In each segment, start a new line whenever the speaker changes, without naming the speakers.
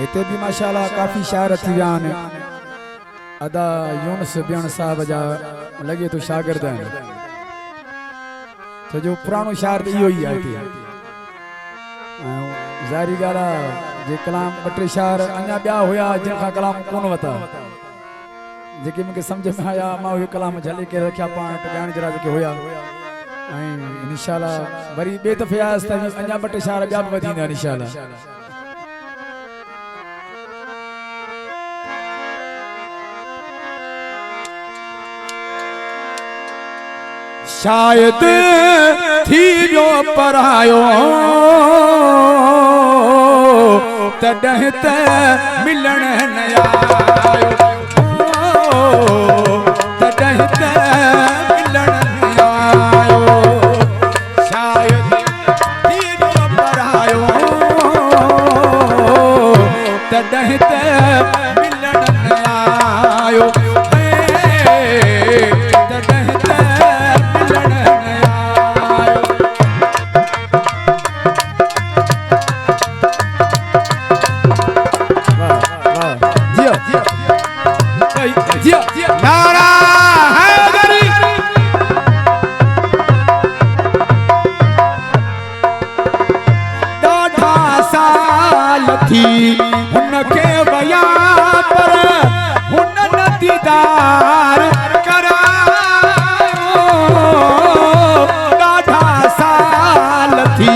इते भी माशाल्लाह काफ़ी शायर थी विया आहिनि। अदा यूनुस बियण साहब जा लगे तो शागिर्द आहिनि। तो जो पुरानो शायर तो इहो ई आहे हिते। ज़ाहिरी ॻाल्हि आहे जे कलाम ॿ टे शायर अञा ॿिया हुया जिन खां कलाम कोन वरिता, जेके मूंखे सम्झ में आया मां उहे कलाम झले करे रखिया पाण ॻाइण जहिड़ा जेके हुया। ऐं इंशाल्लाह वरी ॿिए दफ़े आयसि त अञा ॿ टे शायर ॿिया बि वधी ईंदा इंशाल्लाह। शायद थी वियो परायो तॾहिं त मिलण न आयो, तॾहिं त मिलण न आयो। शायद थी वियो परायो तॾहिं त मिलण न आयो, तॾहिं त उनके वया पर हुन न दीदार करायो। ॾाढा साल थी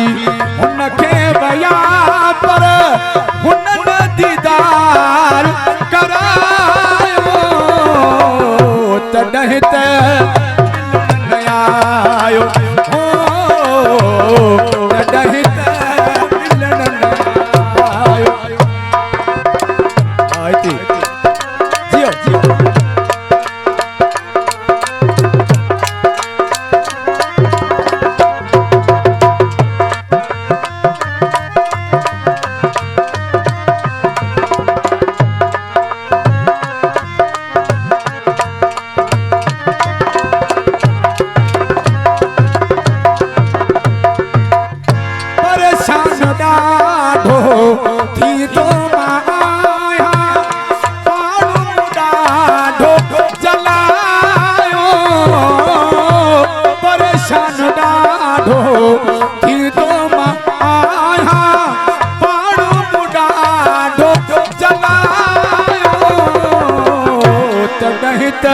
उनके वया पर हुन न दीदार करायो, तॾहिं त मिलण न आयो, तॾहिं त मिलण न आयो। जियो जियो परेशान ॾाढो थी तो माया, पाणो ॾाढो जलायो। परेशान ॾाढो थी तो माया, पाणो ॾाढो जलायो, तॾहिं त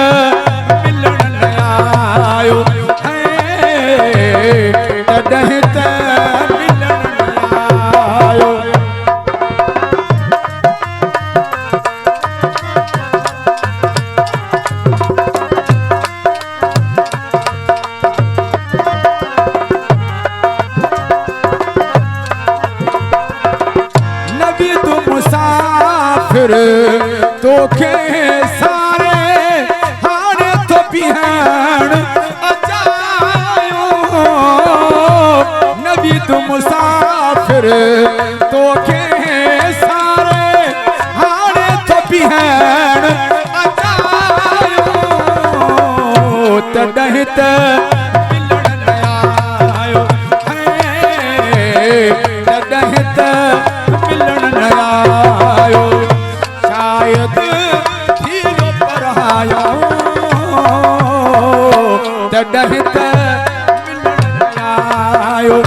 मिलण न आयो, तॾहिं त मुसाफिर तोखे सारे हाणे तो बिहण अचायो। नबी तू मुसाफिर तोखे सारे हाणे तो बिहण अचायो, तॾहिं त मिलण न आयो, तॾहिं त मिलण न आयो। शायद थी वियो परायो तॾहिं त मिलण न आयो,